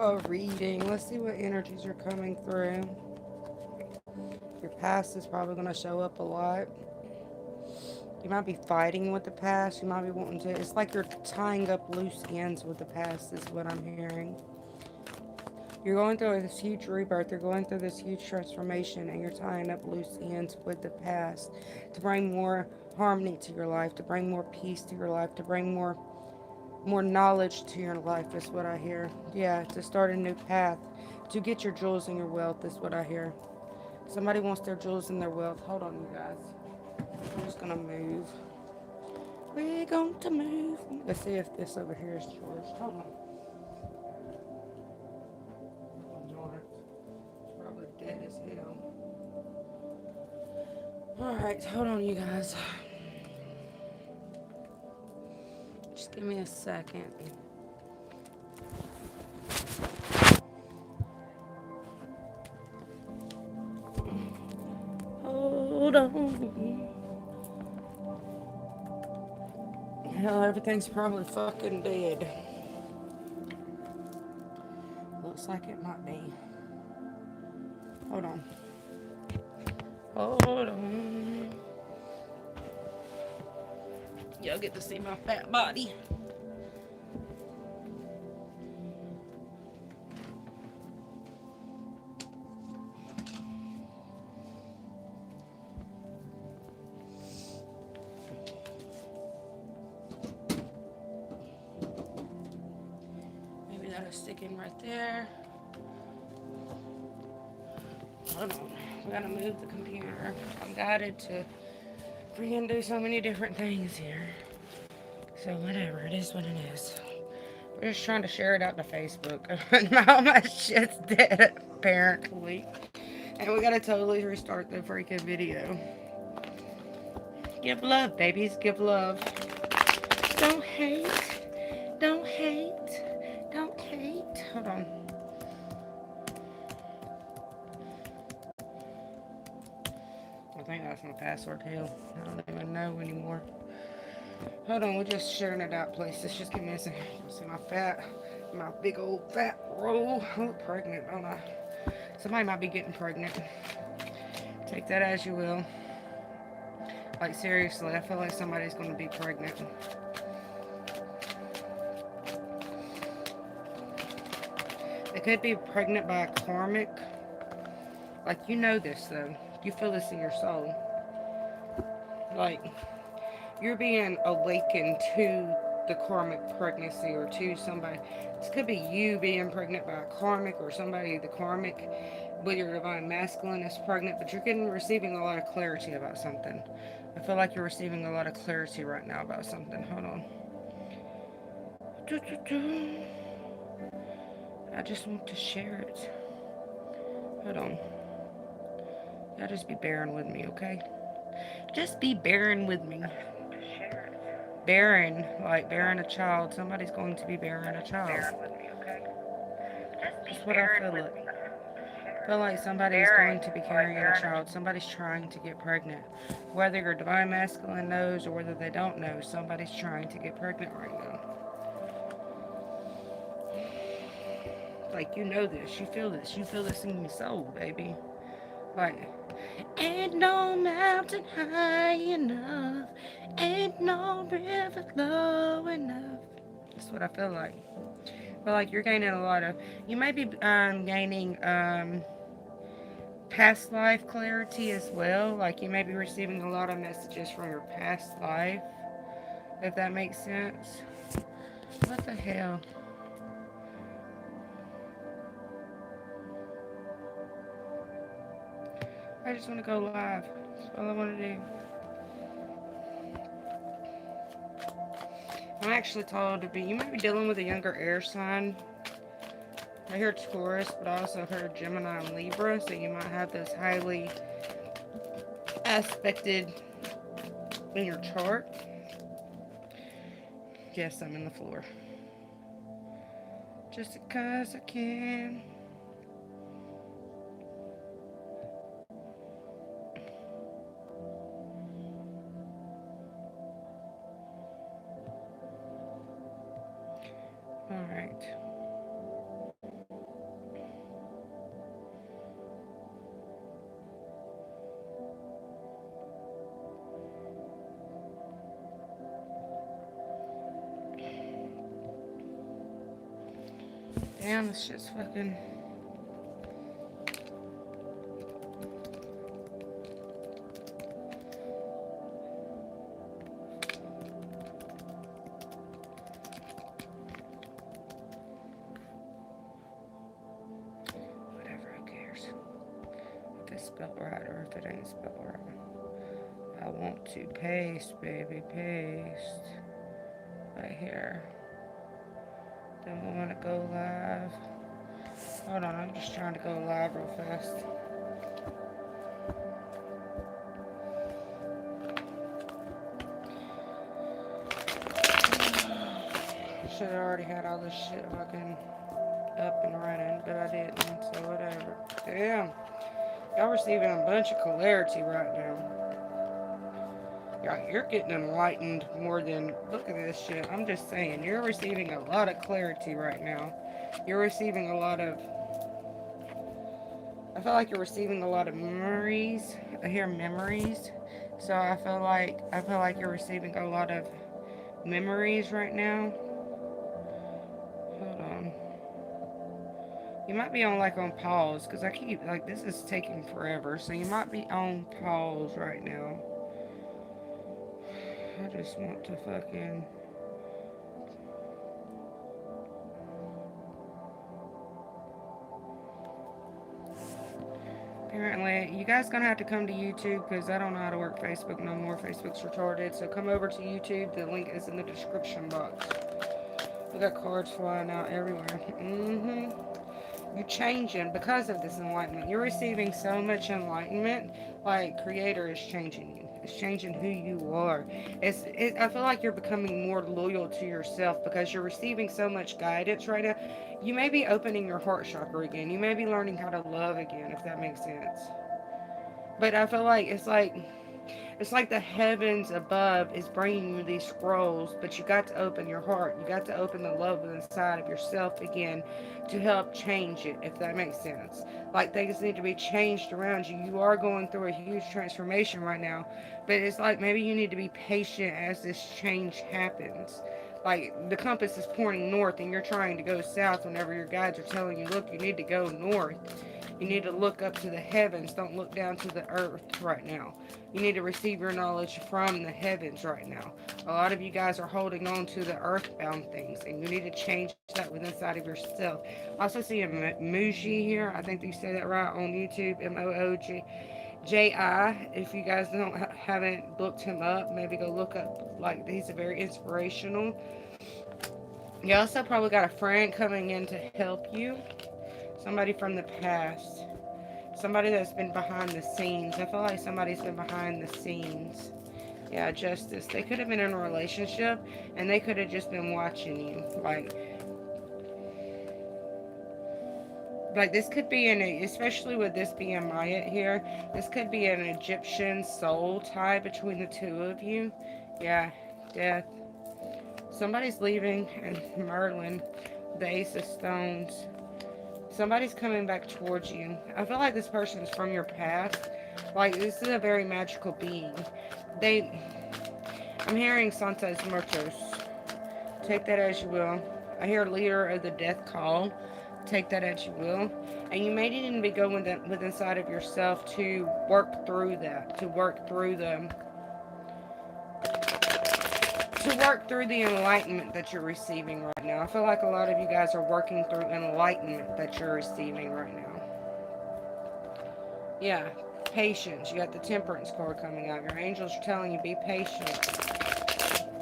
a reading. Let's see what energies are coming through. Your past is probably going to show up a lot. You might be fighting with the past. You might be wanting to. It's like you're tying up loose ends with the past, is what I'm hearing. You're going through this huge rebirth. You're going through this huge transformation, and you're tying up loose ends with the past to bring more harmony to your life, to bring more peace to your life, to bring more knowledge to your life, is what I hear. Yeah, to start a new path, to get your jewels and your wealth, is what I hear. Somebody wants their jewels and their wealth. Hold on, you guys. I'm just gonna move. We're going to move. Let's see if this over here is yours. Hold on. It's probably dead as hell. Alright, hold on, you guys. Just give me a second. Hold on. Hell, everything's probably fucking dead. Looks like it might be. Hold on. Hold on. Y'all get to see my fat body. Maybe that'll stick in right there. Hold on. We gotta move the computer. I'm guided to freaking do so many different things here. So whatever, it is what it is. We're just trying to share it out to Facebook. All my shit's dead, apparently. And we gotta totally restart the freaking video. Give love, babies. Give love. Don't hate. Don't hate. Don't hate. Hold on. I think that's my password too. I don't even know anymore. Hold on, we're just sharing it out places. Just give me a second. See my big old fat roll. I look pregnant, don't I? Somebody might be getting pregnant. Take that as you will. Like, seriously, I feel like somebody's going to be pregnant. They could be pregnant by a karmic. Like, you know this, though. You feel this in your soul. Like, you're being awakened to the karmic pregnancy or to somebody. This could be you being pregnant by a karmic or somebody, the karmic, with your divine masculine is pregnant, but you're receiving a lot of clarity about something. I feel like you're receiving a lot of clarity right now about something. Hold on. I just want to share it. Hold on. Y'all just be bearing with me, okay? Just be bearing with me. Bearing, like bearing a child. Somebody's going to be bearing a child. That's what I feel like. I feel like somebody is going to be carrying a child. Somebody's trying to get pregnant. Whether your divine masculine knows or whether they don't know, somebody's trying to get pregnant right now. Like, you know this. You feel this. You feel this in your soul, baby. Like, ain't no mountain high enough. Ain't no river low enough. That's what I feel like. I feel like you're gaining a lot of... You might be gaining past life clarity as well. Like, you may be receiving a lot of messages from your past life. If that makes sense. What the hell? I just want to go live. That's all I want to do. I'm actually told to be... You might be dealing with a younger air sign. I hear Taurus, but I also heard Gemini and Libra, so you might have this highly aspected in your chart. Yes, I'm in the floor. Just because I can. Alright. Damn, this shit's fucking... Whatever, who cares? If it's spelled right or if it ain't spelled right. I want to paste, baby, paste. Right here. Then we want to go live. Hold on, I'm just trying to go live real fast. Should have already had all this shit fucking up and running, but I didn't, so whatever. Damn. Y'all receiving a bunch of clarity right now. You're getting enlightened more than... Look at this shit. I'm just saying, you're receiving a lot of clarity right now. You're receiving a lot of... I feel like you're receiving a lot of memories. I hear memories. So I feel like you're receiving a lot of memories right now. Hold on. You might be on pause, because I keep like this is taking forever. So you might be on pause right now. I just want to fucking... Apparently, you guys gonna have to come to YouTube because I don't know how to work Facebook no more. Facebook's retarded. So come over to YouTube. The link is in the description box. We got cards flying out everywhere. You're changing because of this enlightenment. You're receiving so much enlightenment. Like, Creator is changing you. It's changing who you are. I feel like you're becoming more loyal to yourself because you're receiving so much guidance right now. You may be opening your heart chakra again. You may be learning how to love again, if that makes sense. But I feel like it's like the heavens above is bringing you these scrolls, but you got to open your heart. You got to open the love inside of yourself again to help change it, if that makes sense. Like, things need to be changed around you. You are going through a huge transformation right now, but it's like maybe you need to be patient as this change happens. Like, the compass is pointing north and you're trying to go south whenever your guides are telling you, look, you need to go north. You need to look up to the heavens. Don't look down to the earth right now. You need to receive your knowledge from the heavens right now. A lot of you guys are holding on to the earthbound things, and you need to change that within inside of yourself. I also see a Mooji here. I think you say that right on YouTube. Mooji. If you guys haven't looked him up, maybe go look up. Like, he's a very inspirational. You also probably got a friend coming in to help you. Somebody from the past. Somebody that's been behind the scenes. I feel like somebody's been behind the scenes. Yeah, justice. They could have been in a relationship and they could have just been watching you. Like this could be especially with this being Maya here, this could be an Egyptian soul tie between the two of you. Yeah, death. Somebody's leaving, and Merlin, the Ace of Stones. Somebody's coming back towards you. I feel like this person is from your past. Like, this is a very magical being. I'm hearing Santos Muertos. Take that as you will. I hear leader of the death call. Take that as you will. And you may even be going with inside of yourself to work through that. To work through the enlightenment that you're receiving right now. I feel like a lot of you guys are working through enlightenment that you're receiving right now. Yeah, patience. You got the temperance card coming out. Your angels are telling you, be patient.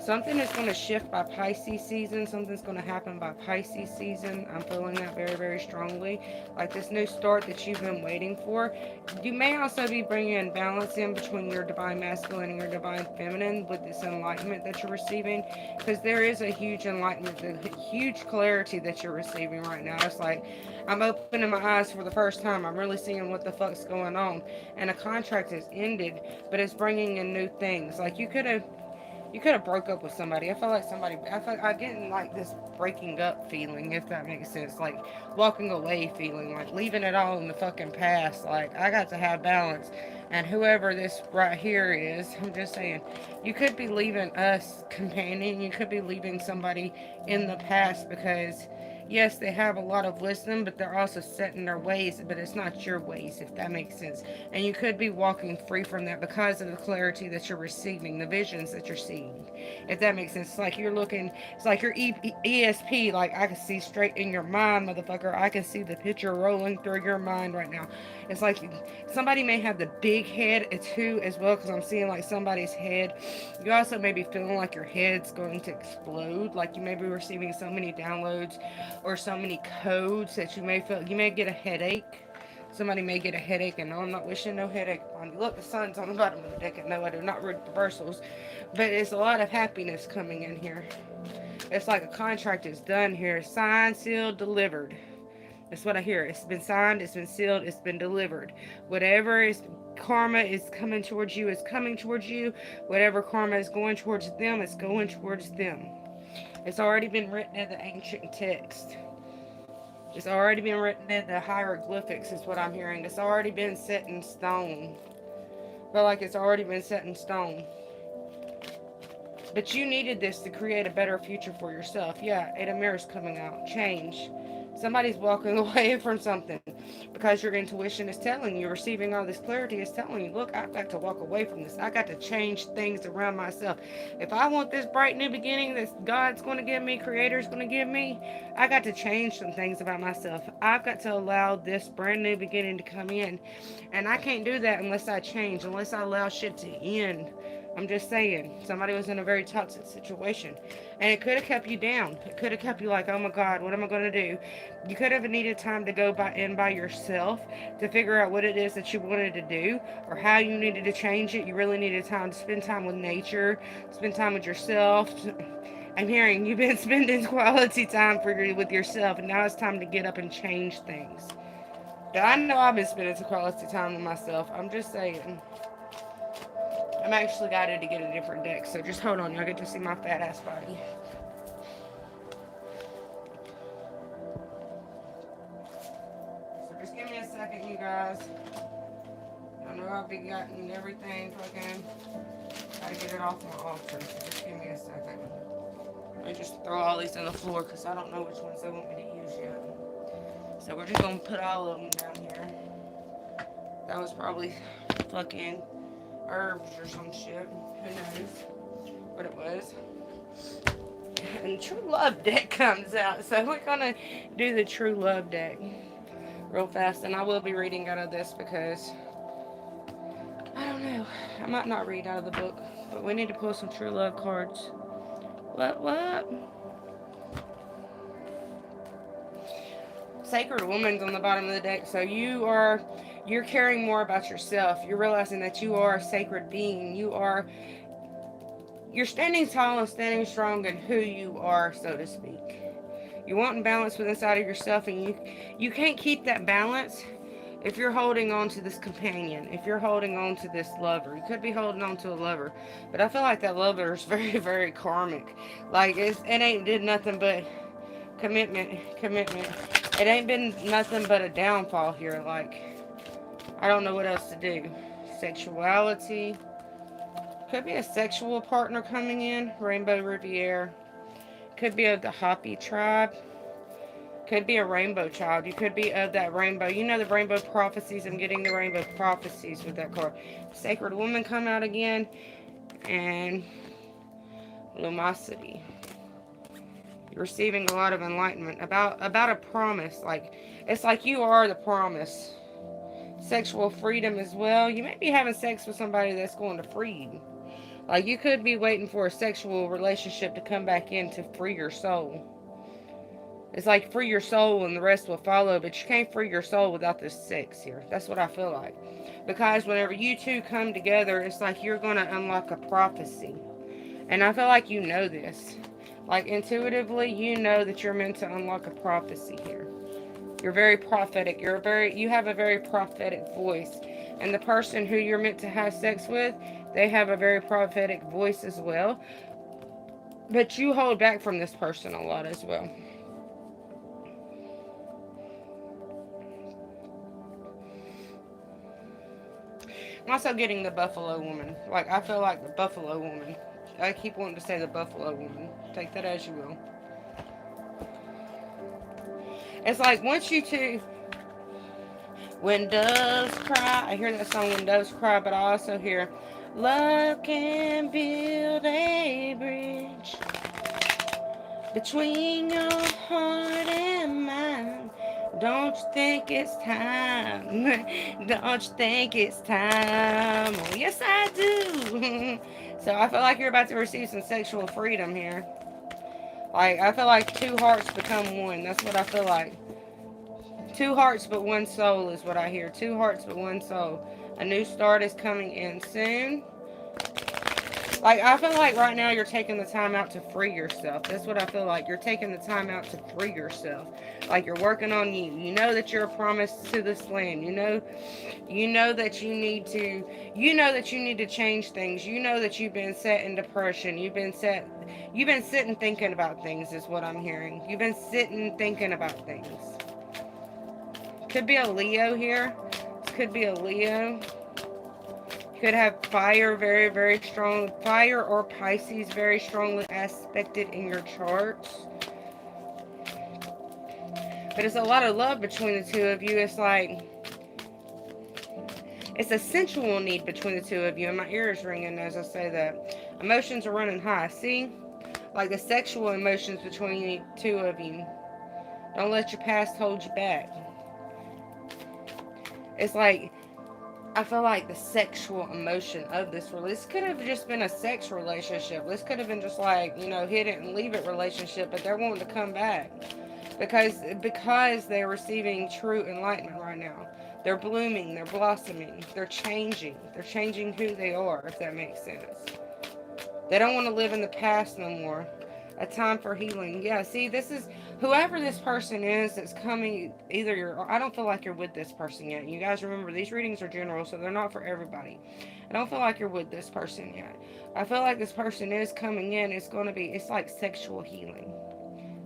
Something is going to shift by Pisces season. Something's going to happen by Pisces season. I'm feeling that very, very strongly. Like this new start that you've been waiting for. You may also be bringing balance in between your divine masculine and your divine feminine with this enlightenment that you're receiving. Because there is a huge enlightenment, a huge clarity that you're receiving right now. It's like, I'm opening my eyes for the first time. I'm really seeing what the fuck's going on. And a contract has ended, but it's bringing in new things. Like you could have broke up with somebody. I get like this breaking up feeling, if that makes sense. Like walking away feeling, like leaving it all in the fucking past. Like I got to have balance. And whoever this right here is, I'm just saying, you could be leaving us companion. You could be leaving somebody in the past because Yes, they have a lot of wisdom, but they're also set in their ways, but it's not your ways, if that makes sense. And you could be walking free from that because of the clarity that you're receiving, the visions that you're seeing, if that makes sense. It's like you're looking, it's like your ESP, like I can see straight in your mind, motherfucker. I can see the picture rolling through your mind right now. It's like somebody may have the big head too as well, because I'm seeing like somebody's head. You also may be feeling like your head's going to explode, like you may be receiving so many downloads or so many codes that you may get a headache. Somebody may get a headache, and no, I'm not wishing no headache on you. Look, the sun's on the bottom of the deck, and no, I do not read reversals, but it's a lot of happiness coming in here. It's like a contract is done here, signed, sealed, delivered. That's what I hear. It's been signed, it's been sealed, it's been delivered. Whatever is karma is coming towards you is coming towards you. Whatever karma is going towards them is going towards them. It's already been written in the ancient text. It's already been written in the hieroglyphics, is what I'm hearing. It's already been set in stone. I feel like it's already been set in stone. But you needed this to create a better future for yourself. Yeah, Eight of Mirrors coming out. Change. Somebody's walking away from something because your intuition is telling you, receiving all this clarity is telling you, look, I've got to walk away from this. I got to change things around myself. If I want this bright new beginning that God's going to give me, Creator's going to give me, I got to change some things about myself. I've got to allow this brand new beginning to come in. And I can't do that unless I change, unless I allow shit to end. I'm just saying, somebody was in a very toxic situation, and it could have kept you down. It could have kept you like, oh my God, what am I going to do? You could have needed time to go by yourself to figure out what it is that you wanted to do or how you needed to change it. You really needed time to spend time with nature, spend time with yourself. I'm hearing you've been spending quality time with yourself, and now it's time to get up and change things. But I know I've been spending some quality time with myself. I'm just saying. I'm actually guided to get a different deck, so just hold on. Y'all get to see my fat ass body. So just give me a second, you guys. I know I've been getting everything fucking. Gotta get it off my altar, so just give me a second. Let me just throw all these on the floor because I don't know which ones they want me to use yet. So we're just gonna put all of them down here. That was probably fucking herbs or some shit. Who knows what it was. And True Love deck comes out. So we're gonna do the True Love deck real fast. And I will be reading out of this because I don't know. I might not read out of the book. But we need to pull some True Love cards. What? Sacred Woman's on the bottom of the deck. So you're caring more about yourself. You're realizing that you are a sacred being. You're standing tall and standing strong in who you are, so to speak. You want balance within inside of yourself, and you can't keep that balance if you're holding on to this companion, if you're holding on to this lover. You could be holding on to a lover, but I feel like that lover is very, very karmic. Like it ain't did nothing but commitment. It ain't been nothing but a downfall here. Like I don't know what else to do. Sexuality. Could be a sexual partner coming in. Rainbow Riviere. Could be of the Hopi tribe. Could be a rainbow child. You could be of that rainbow. You know the rainbow prophecies. I'm getting the rainbow prophecies with that card. Sacred Woman come out again. And Lumosity. You're receiving a lot of enlightenment about a promise. Like it's like you are the promise. Sexual freedom as well. You may be having sex with somebody that's going to free you. Like you could be waiting for a sexual relationship to come back in to free your soul. It's like free your soul and the rest will follow, but you can't free your soul without this sex here. That's what I feel like. Because whenever you two come together, it's like you're going to unlock a prophecy. And I feel like you know this. Like intuitively, you know that you're meant to unlock a prophecy here. You're very prophetic. You have a very prophetic voice. And the person who you're meant to have sex with, they have a very prophetic voice as well. But you hold back from this person a lot as well. I'm also getting the Buffalo Woman. Like, I feel like the Buffalo Woman. I keep wanting to say the Buffalo Woman. Take that as you will. It's like once you two, when doves cry, I hear that song when doves cry, but I also hear love can build a bridge between your heart and mine. Don't you think it's time? Don't you think it's time? Oh, yes, I do. So I feel like you're about to receive some sexual freedom here. Like, I feel like two hearts become one. That's what I feel like. Two hearts but one soul is what I hear. Two hearts but one soul. A new start is coming in soon. Like, I feel like right now you're taking the time out to free yourself. That's what I feel like. You're taking the time out to free yourself. Like, you're working on you. You know that you're a promise to this land. You know that you need to change things. You know that you've been set in depression. You've been sitting thinking about things is what I'm hearing. You've been sitting thinking about things. Could be a Leo here. Could be a Leo. Could have fire very, very strong. Fire or Pisces very strongly aspected in your charts. But it's a lot of love between the two of you. It's like, it's a sensual need between the two of you. And my ear is ringing as I say that. Emotions are running high. See? Like the sexual emotions between the two of you. Don't let your past hold you back. It's like, I feel like the sexual emotion of this could have just been a sex relationship. This could have been just like, hit it and leave it relationship, but they're wanting to come back because they're receiving true enlightenment right now. They're blooming, they're blossoming, they're changing who they are, if that makes sense. They don't want to live in the past no more. A time for healing. Yeah, see, this is whoever this person is that's coming. I don't feel like you're with this person yet. You guys remember, these readings are general, so they're not for everybody. I don't feel like you're with this person yet. I feel like this person is coming in. It's like sexual healing.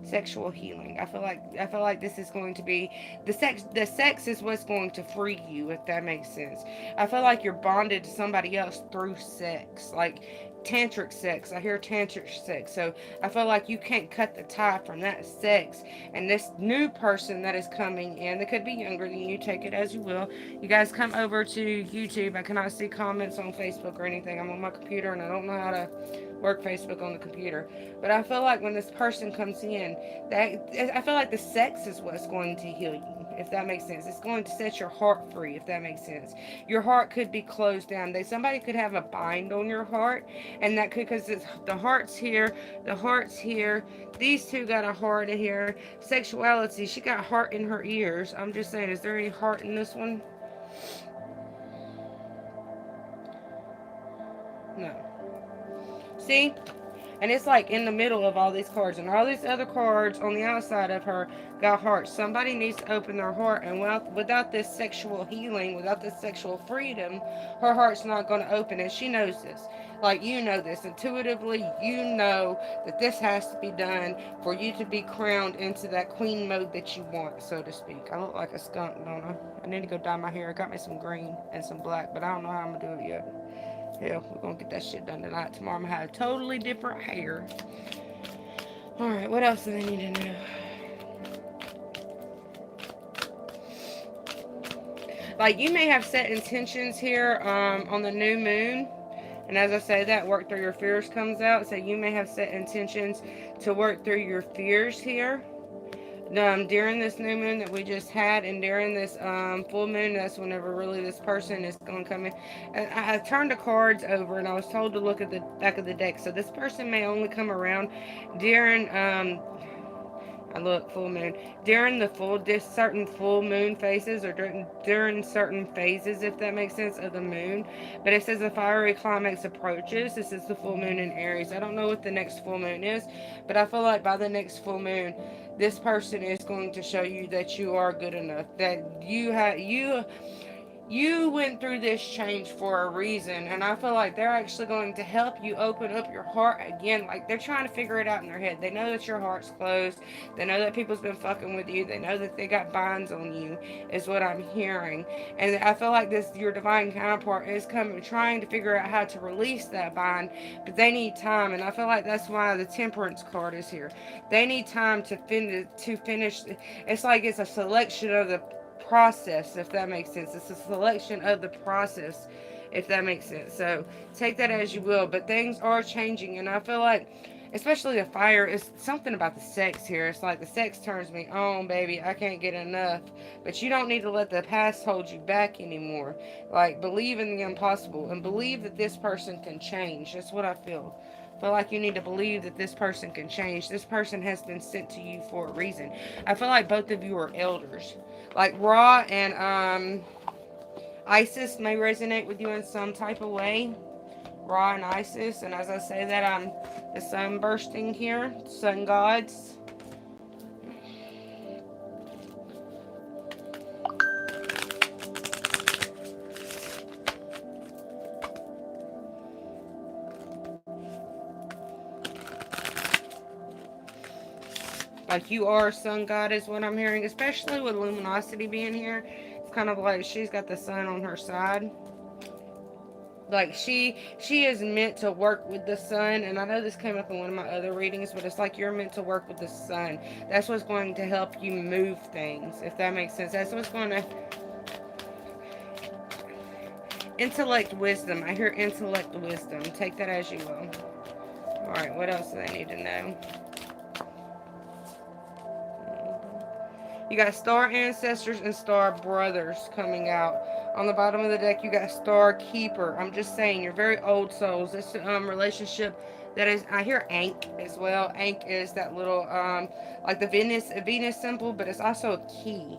Sexual healing. I feel like this is going to be the sex is what's going to free you, if that makes sense. I feel like you're bonded to somebody else through sex, like tantric sex. I hear tantric sex. So I feel like you can't cut the tie from that sex. And this new person that is coming in, that could be younger than you, take it as you will. You guys come over to YouTube. I cannot see comments on Facebook or anything. I'm on my computer and I don't know how to work Facebook on the computer. But I feel like when this person comes in, I feel like the sex is what's going to heal you, if that makes sense. It's going to set your heart free, if that makes sense. Your heart could be closed down. Somebody could have a bind on your heart, and that could, because the heart's here, the heart's here. These two got a heart in here. Sexuality, she got heart in her ears. I'm just saying, is there any heart in this one? No. See? And it's like in the middle of all these cards, and all these other cards on the outside of her got hearts. Somebody needs to open their heart, and without this sexual healing, without this sexual freedom, her heart's not going to open, and she knows this. Like, you know this. Intuitively, you know that this has to be done for you to be crowned into that queen mode that you want, so to speak. I look like a skunk, don't I? I need to go dye my hair. I got me some green and some black, but I don't know how I'm going to do it yet. Hell, we're gonna get that shit done tonight. Tomorrow I'm gonna have totally different hair. Alright, what else do they need to know? Like, you may have set intentions here on the new moon. And as I say that, work through your fears comes out. So you may have set intentions to work through your fears here. During this new moon that we just had, and during this full moon, that's whenever really this person is going to come in. And I turned the cards over, and I was told to look at the back of the deck. So this person may only come around during I look full moon during certain full moon phases, or during certain phases, if that makes sense, of the moon. But it says a fiery climax approaches. This is the full moon in Aries. I don't know what the next full moon is, but I feel like by the next full moon, this person is going to show you that you are good enough, that You went through this change for a reason, and I feel like they're actually going to help you open up your heart again. Like, they're trying to figure it out in their head. They know that your heart's closed. They know that people's been fucking with you. They know that they got binds on you, is what I'm hearing. And I feel like this, your divine counterpart is coming, trying to figure out how to release that bind, but they need time. And I feel like that's why the Temperance card is here. They need time to finish. It's like it's a selection of the process, if that makes sense. It's a selection of the process, if that makes sense. So take that as you will. But things are changing, and I feel like, especially the fire, is something about the sex here. It's like the sex turns me on, baby. I can't get enough. But you don't need to let the past hold you back anymore. Like, believe in the impossible and believe that this person can change. That's what I feel. I feel like you need to believe that this person can change. This person has been sent to you for a reason. I feel like both of you are elders. Like Ra and Isis may resonate with you in some type of way. Ra and Isis, and as I say that, I'm the sun bursting here, sun gods. Like, you are a sun god is what I'm hearing, especially with luminosity being here. It's kind of like she's got the sun on her side. Like, she is meant to work with the sun, and I know this came up in one of my other readings, but it's like you're meant to work with the sun. That's what's going to help you move things, if that makes sense. That's what's going to intellect wisdom. I hear intellect wisdom. Take that as you will. All right, what else do they need to know? You got star ancestors and star brothers coming out. On the bottom of the deck, you got star keeper. I'm just saying, you're very old souls. This relationship that is, I hear Ankh as well. Ankh is that little, like the Venus symbol, but it's also a key.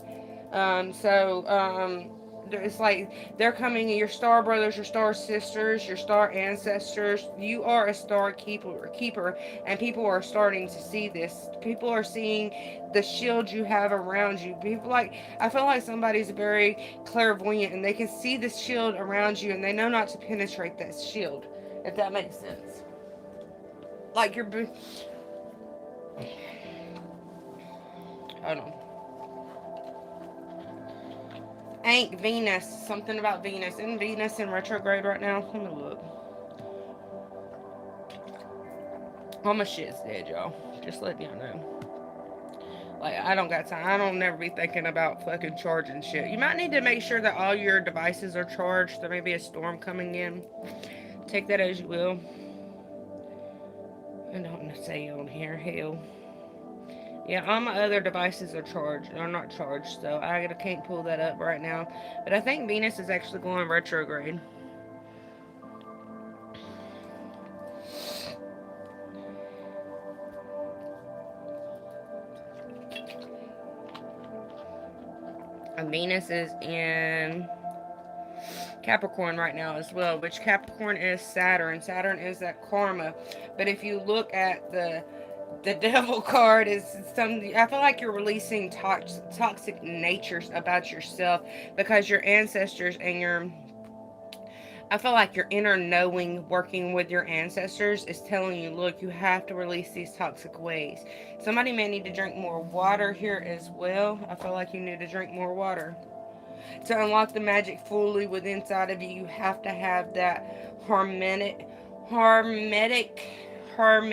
It's like they're coming, your star brothers, your star sisters, your star ancestors. You are a star keeper, and people are starting to see this. People are seeing the shield you have around you. People, like, I feel like somebody's very clairvoyant, and they can see the shield around you, and they know not to penetrate that shield, if that makes sense. Like, hold on. Ain't Venus, something about Venus. Isn't Venus in retrograde right now? Let me look. All my shit's dead, y'all. Just letting y'all know. Like, I don't got time. I don't never be thinking about fucking charging shit. You might need to make sure that all your devices are charged. There may be a storm coming in. Take that as you will. I don't say on here. Hell. Yeah, all my other devices are charged. They're not charged, so I can't pull that up right now. But I think Venus is actually going retrograde. And Venus is in Capricorn right now as well, which Capricorn is Saturn. Saturn is that karma. But if you look at the devil card, is some, I feel like you're releasing toxic natures about yourself, because your ancestors and your, I feel like your inner knowing, working with your ancestors, is telling you, look, you have to release these toxic ways. Somebody may need to drink more water here as well. I feel like you need to drink more water. To unlock the magic fully within inside of you, you have to have that hermetic. I'm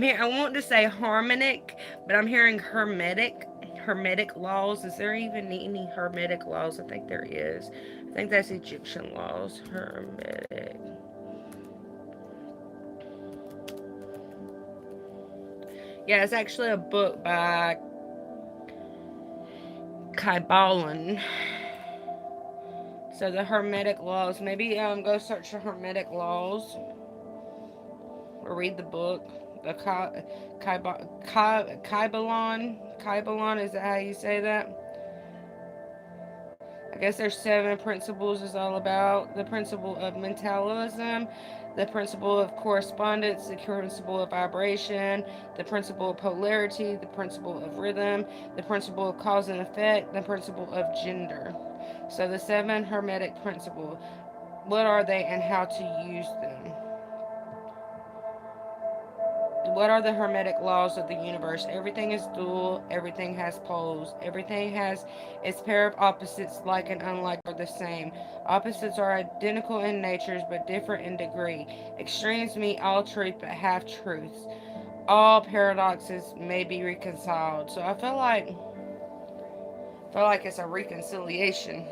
here. I want to say harmonic, but I'm hearing hermetic. Hermetic laws. Is there even any hermetic laws? I think there is. I think that's Egyptian laws. Hermetic. Yeah, it's actually a book by Kybalion. So the Hermetic laws. Maybe go search the Hermetic laws, or read the book. The Kybalion. Kybalion, is that how you say that? I guess there's 7 principles is all about. The principle of mentalism, the principle of correspondence, the principle of vibration, the principle of polarity, the principle of rhythm, the principle of cause and effect, the principle of gender. So the 7 Hermetic principles. What are they and how to use them? What are the Hermetic laws of the universe? Everything is dual, everything has poles, everything has its pair of opposites, like and unlike are the same. Opposites are identical in natures but different in degree. Extremes meet all truth but half truths. All paradoxes may be reconciled. So I feel like it's a reconciliation.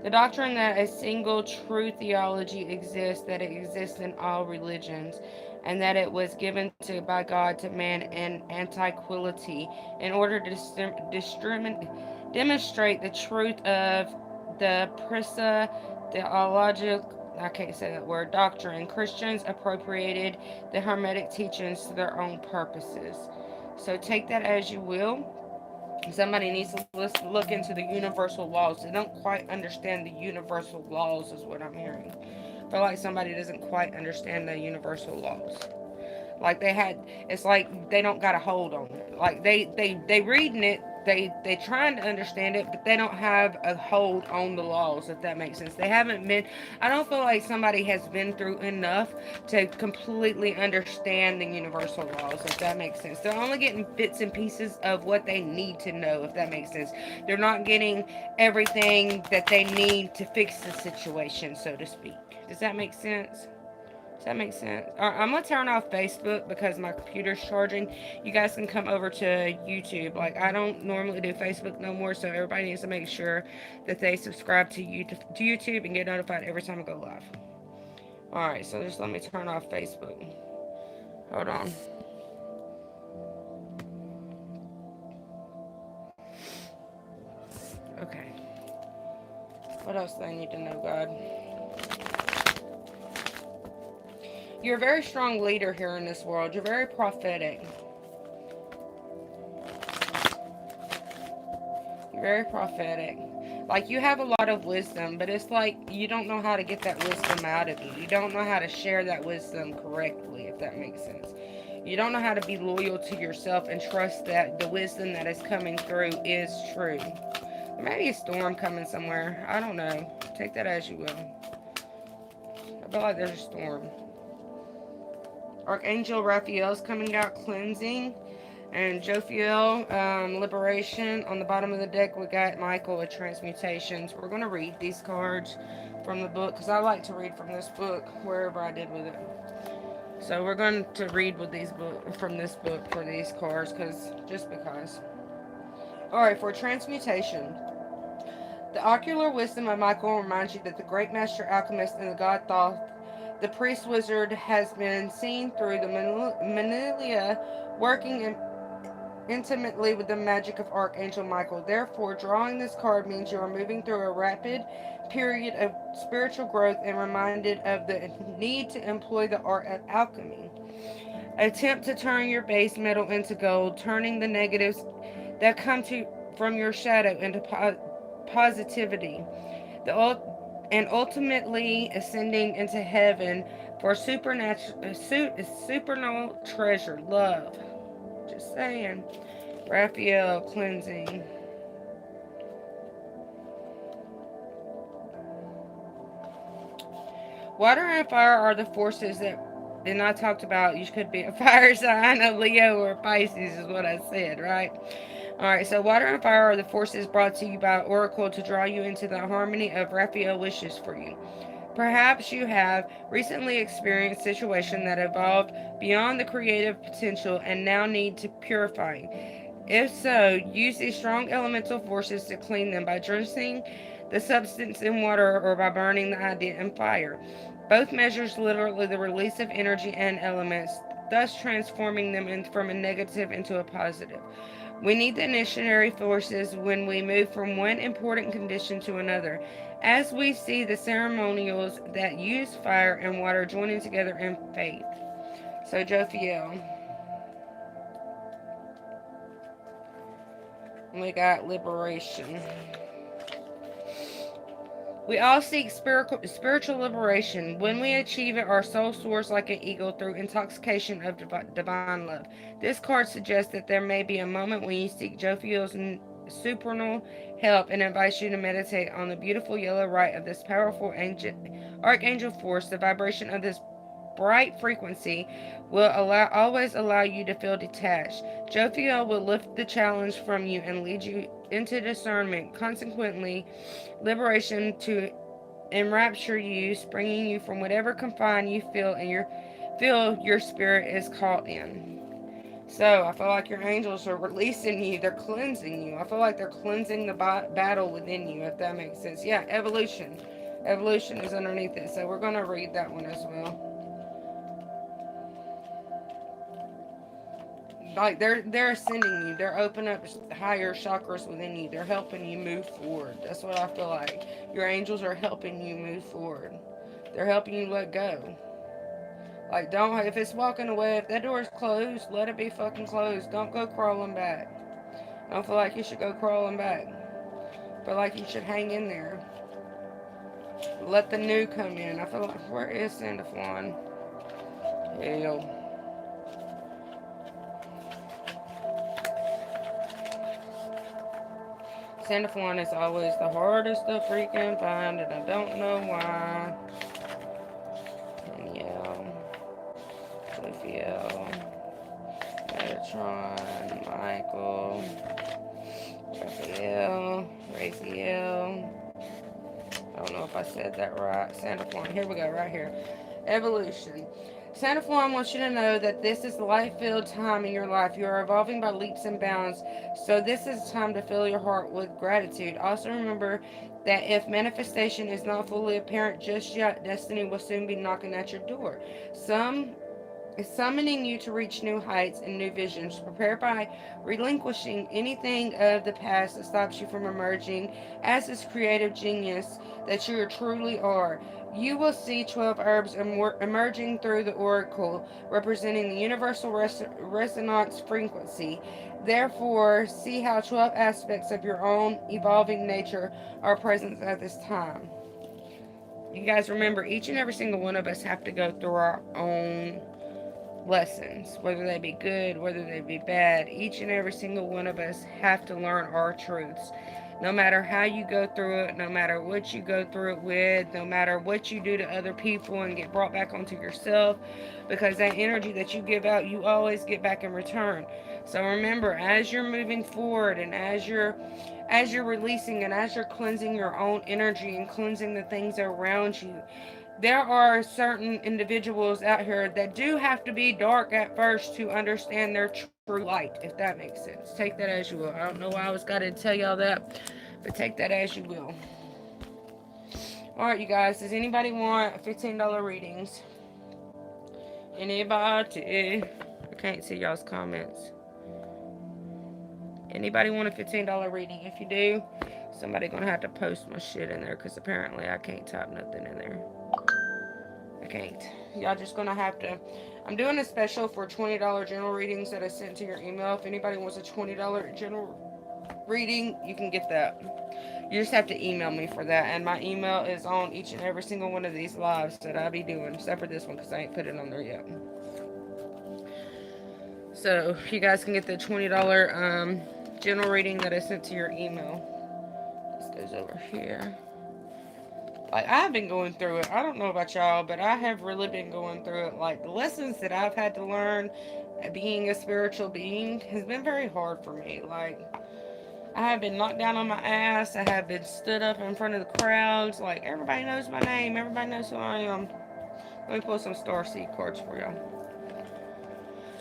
The doctrine that a single true theology exists, that it exists in all religions, and that it was given by God to man in antiquity in order to demonstrate the truth of the Prissa theological, I can't say that word, doctrine. Christians appropriated the Hermetic teachings to their own purposes. So take that as you will. Somebody needs to look into the universal laws. They don't quite understand the universal laws, is what I'm hearing. I feel like somebody doesn't quite understand the universal laws. Like it's like they don't got a hold on it. Like they reading it, they trying to understand it, but they don't have a hold on the laws. If that makes sense, they haven't been. I don't feel like somebody has been through enough to completely understand the universal laws. If that makes sense, they're only getting bits and pieces of what they need to know. If that makes sense, they're not getting everything that they need to fix the situation, so to speak. Does that make sense? Does that make sense? All right, I'm gonna turn off Facebook because my computer's charging. You guys can come over to YouTube. Like I don't normally do Facebook no more, so everybody needs to make sure that they subscribe to YouTube and get notified every time I go live. All right, so just let me turn off Facebook. Hold on. Okay. What else do I need to know, God? You're a very strong leader here in this world. You're very prophetic. You're very prophetic. Like you have a lot of wisdom, but it's like you don't know how to get that wisdom out of you. You don't know how to share that wisdom correctly, if that makes sense. You don't know how to be loyal to yourself and trust that the wisdom that is coming through is true. There may be a storm coming somewhere. I don't know. Take that as you will. I feel like there's a storm. Archangel Raphael is coming out cleansing. And Jophiel, liberation. On the bottom of the deck, we got Michael with transmutations. We're going to read these cards from the book because I like to read from this book wherever I did with it. So we're going to read with from this book for these cards just because. All right, for transmutation. The ocular wisdom of Michael reminds you that the great master alchemist and the god Thoth, the priest wizard, has been seen through the millennia working intimately with the magic of Archangel Michael. Therefore, drawing this card means you are moving through a rapid period of spiritual growth and reminded of the need to employ the art of alchemy. Attempt to turn your base metal into gold, turning the negatives that come from your shadow into positivity. And ultimately ascending into heaven for supernal treasure, love. Just saying. Raphael cleansing. Water and fire are the forces that, and I talked about you could be a fire sign, a Leo, or Pisces, is what I said, right? Alright, so water and fire are the forces brought to you by Oracle to draw you into the harmony of Raphael wishes for you. Perhaps you have recently experienced a situation that evolved beyond the creative potential and now need to purify. If so, use these strong elemental forces to clean them by drenching the substance in water or by burning the idea in fire. Both measures literally the release of energy and elements, thus transforming them from a negative into a positive. We need the initiatory forces when we move from one important condition to another, as we see the ceremonials that use fire and water joining together in faith. So, Jophiel, we got liberation. We all seek spiritual liberation. When we achieve it, our soul soars like an eagle through intoxication of divine love. This card suggests that there may be a moment when you seek Jophiel's supernal help and invites you to meditate on the beautiful yellow light of this powerful archangel force. The vibration of this bright frequency will always allow you to feel detached. Jophiel will lift the challenge from you and lead you into discernment. Consequently, liberation to enrapture you, springing you from whatever confine you feel your spirit is caught in. So I feel like your angels are releasing you. They're cleansing you. I feel like they're cleansing the battle within you, if that makes sense. Yeah, evolution. Evolution is underneath it. So we're going to read that one as well. Like they're ascending you. They're opening up higher chakras within you. They're helping you move forward. That's what I feel like. Your angels are helping you move forward. They're helping you let go. Like, don't, if it's walking away, if that door is closed, let it be fucking closed. Don't go crawling back. I don't feel like you should go crawling back. I feel like you should hang in there. Let the new come in. I feel like, where is Sandaflon? Hell. Sandaflon is always the hardest to freaking find, and I don't know why. Raphael, Metatron, Michael, Raphael. I don't know if I said that right. Sandaflon. Here we go, right here. Evolution. Sandaflon wants you to know that this is the life-filled time in your life. You are evolving by leaps and bounds, so this is time to fill your heart with gratitude. Also remember that if manifestation is not fully apparent just yet, destiny will soon be knocking at your door. Some is summoning you to reach new heights and new visions. Prepare by relinquishing anything of the past that stops you from emerging as this creative genius that you truly are. You will see 12 herbs emerging through the oracle, representing the universal resonance frequency. Therefore, see how 12 aspects of your own evolving nature are present at this time. You guys remember, each and every single one of us have to go through our own lessons, whether they be good, whether they be bad. Each and every single one of us have to learn our truths. No matter how you go through it, no matter what you go through it with, no matter what you do to other people and get brought back onto yourself, because that energy that you give out, you always get back in return. So remember, as you're moving forward and as you're releasing and as you're cleansing your own energy and cleansing the things around you, there are certain individuals out here that do have to be dark at first to understand their true light, if that makes sense. Take that as you will. I don't know why I was got to tell y'all that, but take that as you will. Alright, you guys, does anybody want $15 readings? Anybody? I can't see y'all's comments. Anybody want a $15 reading? If you do, somebody gonna have to post my shit in there, because apparently I can't type nothing in there. I can't. Y'all just gonna have to. I'm doing a special for $20 general readings that I sent to your email. If anybody wants a $20 general reading, you can get that. You just have to email me for that, and my email is on each and every single one of these lives that I be doing, except for this one because I ain't put it on there yet. So you guys can get the $20 general reading that I sent to your email. This goes over here. Like, I've been going through it. I don't know about y'all, but I have really been going through it. Like, the lessons that I've had to learn being a spiritual being has been very hard for me. Like, I have been knocked down on my ass. I have been stood up in front of the crowds. Like, everybody knows my name. Everybody knows who I am. Let me pull some Star Seed cards for y'all.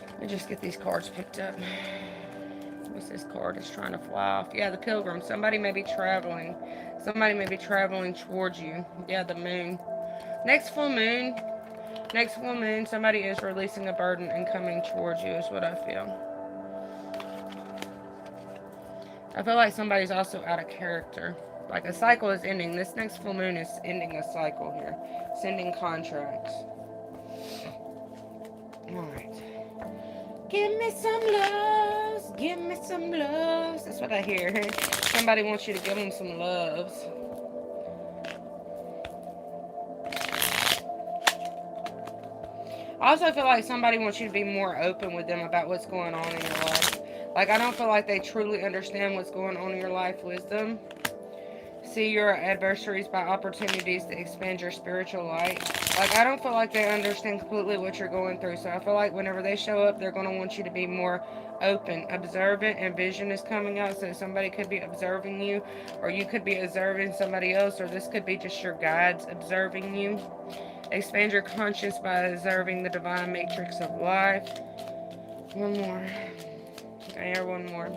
Let me just get these cards picked up. What's this card? It's trying to fly off. Yeah, the Pilgrim. Somebody may be traveling. Somebody may be traveling towards you. Yeah, the moon. Next full moon. Next full moon, somebody is releasing a burden and coming towards you is what I feel. I feel like somebody's also out of character. Like a cycle is ending. This next full moon is ending a cycle here. It's ending contracts. Alright. Give me some loves. Give me some loves. That's what I hear. Somebody wants you to give them some loves. I also feel like somebody wants you to be more open with them about what's going on in your life. Like, I don't feel like they truly understand what's going on in your life wisdom. See your adversaries by opportunities to expand your spiritual light. Like, I don't feel like they understand completely what you're going through. So I feel like whenever they show up, they're going to want you to be more open, observant, and vision is coming out. So somebody could be observing you, or you could be observing somebody else, or this could be just your guides observing you. Expand your conscience by observing the divine matrix of life. One more. I hear one more.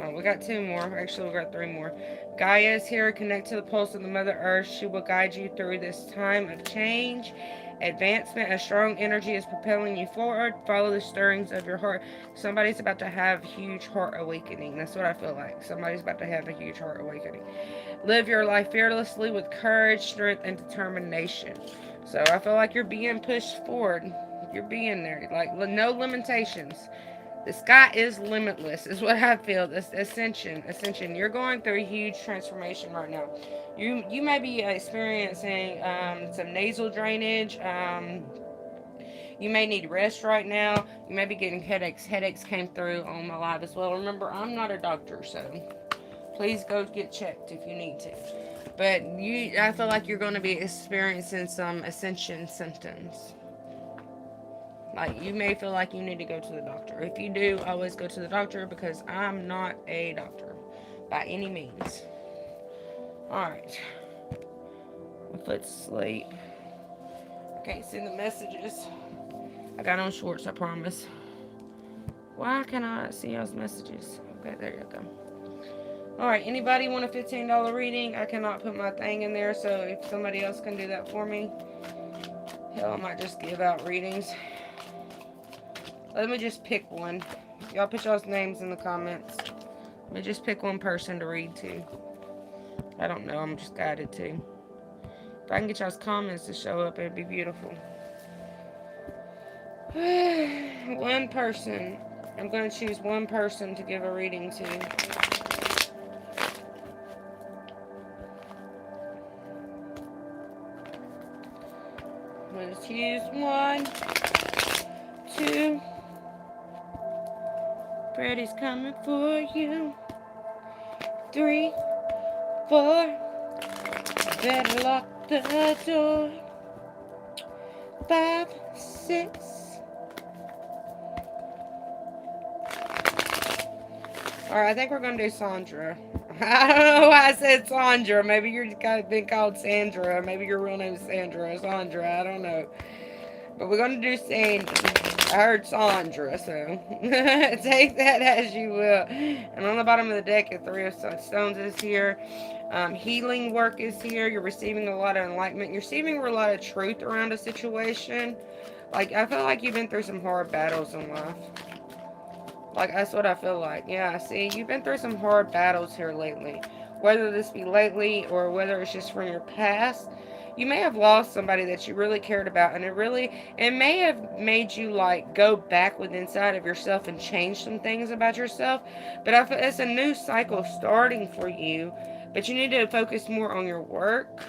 Oh, we got two more. Actually, we got three more. Gaia is here. Connect to the pulse of the Mother Earth. She will guide you through this time of change, advancement. A strong energy is propelling you forward. Follow the stirrings of your heart. Somebody's about to have huge heart awakening. That's what I feel like. Somebody's about to have a huge heart awakening. Live your life fearlessly with courage, strength, and determination. So I feel like you're being pushed forward. You're being there. Like, no limitations. The sky is limitless, is what I feel. This ascension. You're going through a huge transformation right now. You may be experiencing some nasal drainage. You may need rest right now. You may be getting headaches. Headaches came through on my live as well. Remember, I'm not a doctor, so please go get checked if you need to. But I feel like you're going to be experiencing some ascension symptoms. Like, you may feel like you need to go to the doctor. If you do, always go to the doctor, because I'm not a doctor by any means. Alright. My foot's asleep. I can't see the messages. I got on shorts, I promise. Why can I not see those messages? Okay, there you go. Alright, anybody want a $15 reading? I cannot put my thing in there, so if somebody else can do that for me. Hell, I might just give out readings. Let me just pick one. Y'all put y'all's names in the comments. Let me just pick one person to read to. I don't know. I'm just guided to. If I can get y'all's comments to show up, it'd be beautiful. One person. I'm going to choose one person to give a reading to. I'm going to choose 1, 2. Freddy's coming for you. 3, 4. Better lock the door. 5, 6. Alright, I think we're going to do Sandra. I don't know why I said Sandra. Maybe you're kind of been called Sandra. Maybe your real name is Sandra or Sandra. I don't know. But we're going to do Sandra. I heard Sandra, so take that as you will. And on the bottom of the deck, the 3 of Stones is here. Healing work is here. You're receiving a lot of enlightenment. You're receiving a lot of truth around a situation. Like, I feel like you've been through some hard battles in life. Like, that's what I feel like. Yeah, see, you've been through some hard battles here lately. Whether this be lately or whether it's just from your past. You may have lost somebody that you really cared about, and it may have made you, like, go back within inside of yourself and change some things about yourself. But I feel it's a new cycle starting for you. But you need to focus more on your work.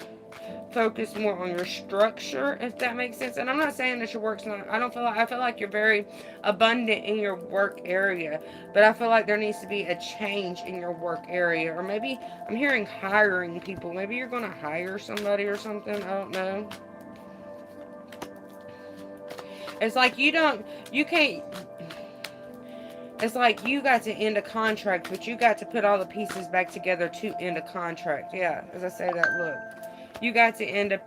Focus more on your structure, if that makes sense. And I'm not saying that your work's not, I feel like you're very abundant in your work area, but I feel like there needs to be a change in your work area. Or maybe I'm hearing hiring people. Maybe you're going to hire somebody or something. I don't know. It's like you can't, it's like you got to end a contract, but you got to put all the pieces back together to end a contract. Yeah, as I say that, look. You got to end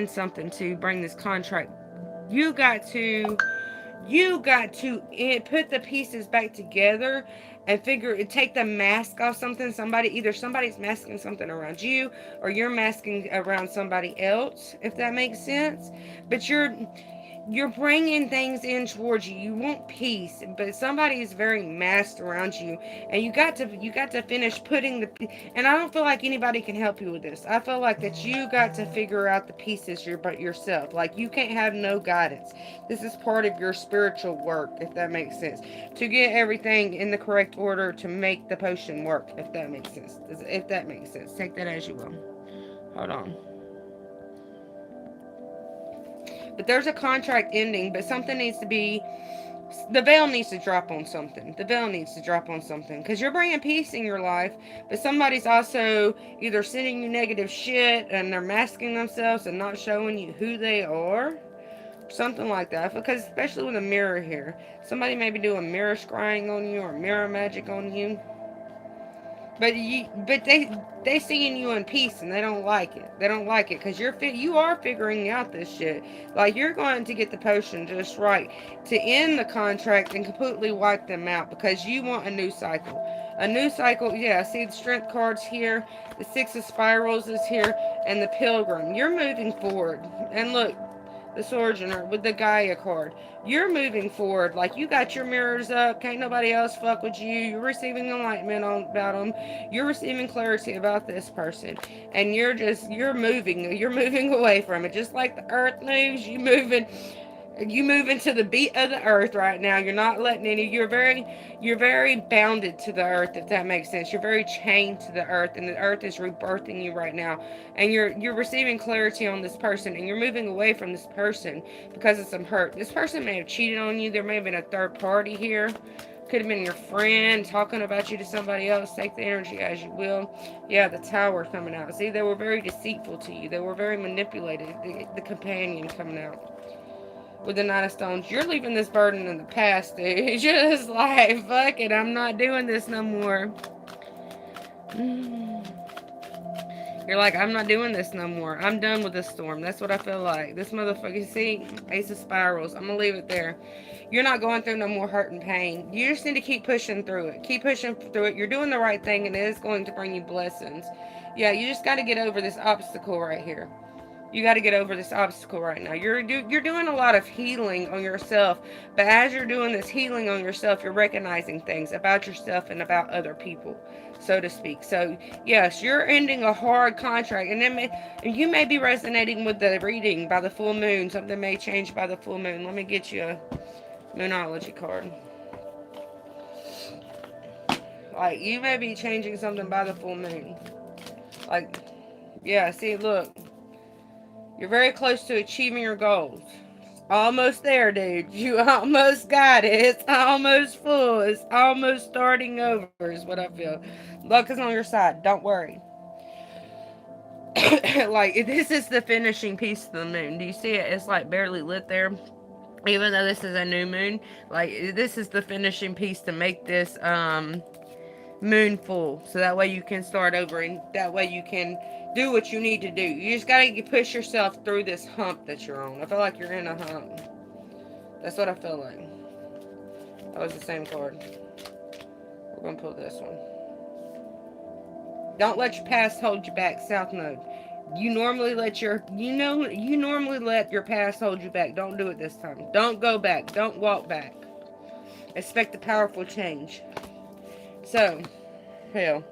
something to bring this contract. You got to put the pieces back together and take the mask off something. Somebody's masking something around you, or you're masking around somebody else, if that makes sense. But you're bringing things in towards you. You want peace, but somebody is very masked around you, and you got to finish putting and I don't feel like anybody can help you with this. I feel like that you got to figure out the pieces yourself. Like, you can't have no guidance. This is part of your spiritual work, if that makes sense. To get everything in the correct order to make the potion work, if that makes sense. Take that as you will. Hold on. But there's a contract ending, but something needs to be, the veil needs to drop on something. The veil needs to drop on something. Because you're bringing peace in your life, but somebody's also either sending you negative shit and they're masking themselves and not showing you who they are. Something like that. Because especially with a mirror here, somebody may be doing mirror scrying on you or mirror magic on you. But they seeing you in peace and they don't like it. They don't like it because you are figuring out this shit. Like you're going to get the potion just right to end the contract and completely wipe them out because you want a new cycle. A new cycle. Yeah, see the strength cards here. The six of spirals is here, and the pilgrim. You're moving forward. And look, the Sojourner with the Gaia card. You're moving forward. Like you got your mirrors up. Can't nobody else fuck with you. You're receiving enlightenment about them. You're receiving clarity about this person. And you're moving. You're moving away from it. Just like the earth moves, you move into the beat of the earth right now. You're not letting any. You're very bounded to the earth, if that makes sense. You're very chained to the earth, and the earth is rebirthing you right now. And you're receiving clarity on this person, and you're moving away from this person because of some hurt. This person may have cheated on you. There may have been a third party here. Could have been your friend talking about you to somebody else. Take the energy as you will. Yeah, the Tower coming out. See, they were very deceitful to you. They were very manipulated. The Companion coming out. With the Knight of Stones, you're leaving this burden in the past, dude. You're just like, fuck it, I'm not doing this no more. You're like, I'm not doing this no more. I'm done with this storm. That's what I feel like. This motherfucker, see, Ace of Spirals. I'm gonna leave it there. You're not going through no more hurt and pain. You just need to keep pushing through it. Keep pushing through it. You're doing the right thing, and it is going to bring you blessings. Yeah, you just got to get over this obstacle right here. You got to get over this obstacle right now. You're doing a lot of healing on yourself, but as you're doing this healing on yourself, you're recognizing things about yourself and about other people, so to speak. So yes, you're ending a hard contract, and you may be resonating with the reading by the full moon. Something may change by the full moon. Let me get you a Moonology card. Like you may be changing something by the full moon. Like, yeah. See, look. You're very close to achieving your goals. Almost there, dude. You almost got it. It's almost full. It's almost starting over, is what I feel. Luck is on your side. Don't worry. Like, this is the finishing piece of the moon. Do you see it? It's like barely lit there. Even though this is a new moon, like, this is the finishing piece to make this, moon full, so that way you can start over and that way you can do what you need to do. You just gotta push yourself through this hump that you're on. I feel like you're in a hump. That's what I feel like. That was the same card. We're gonna pull this one. Don't let your past hold you back. South Node. You normally let your past hold you back. Don't do it this time. Don't go back. Don't walk back. Expect a powerful change. So, hell,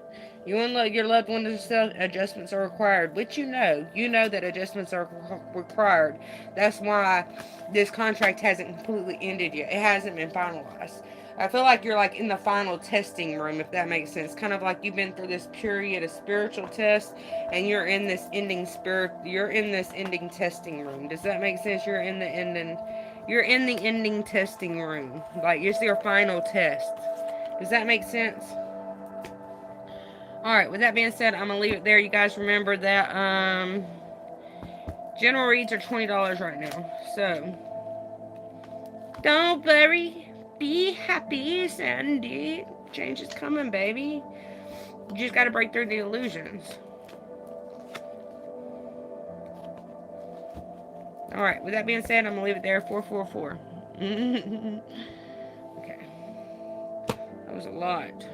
you and your loved one themselves, adjustments are required, which you know that adjustments are required. That's why this contract hasn't completely ended yet. It hasn't been finalized. I feel like you're like in the final testing room, if that makes sense. Kind of like you've been through this period of spiritual test, and you're in this ending testing room. Does that make sense? You're in the ending testing room. Like it's your final test. Does that make sense? Alright, with that being said, I'm going to leave it there. You guys remember that general reads are $20 right now. So, don't worry. Be happy, Sandy. Change is coming, baby. You just got to break through the illusions. Alright, with that being said, I'm going to leave it there. 444. Okay. That was a lot.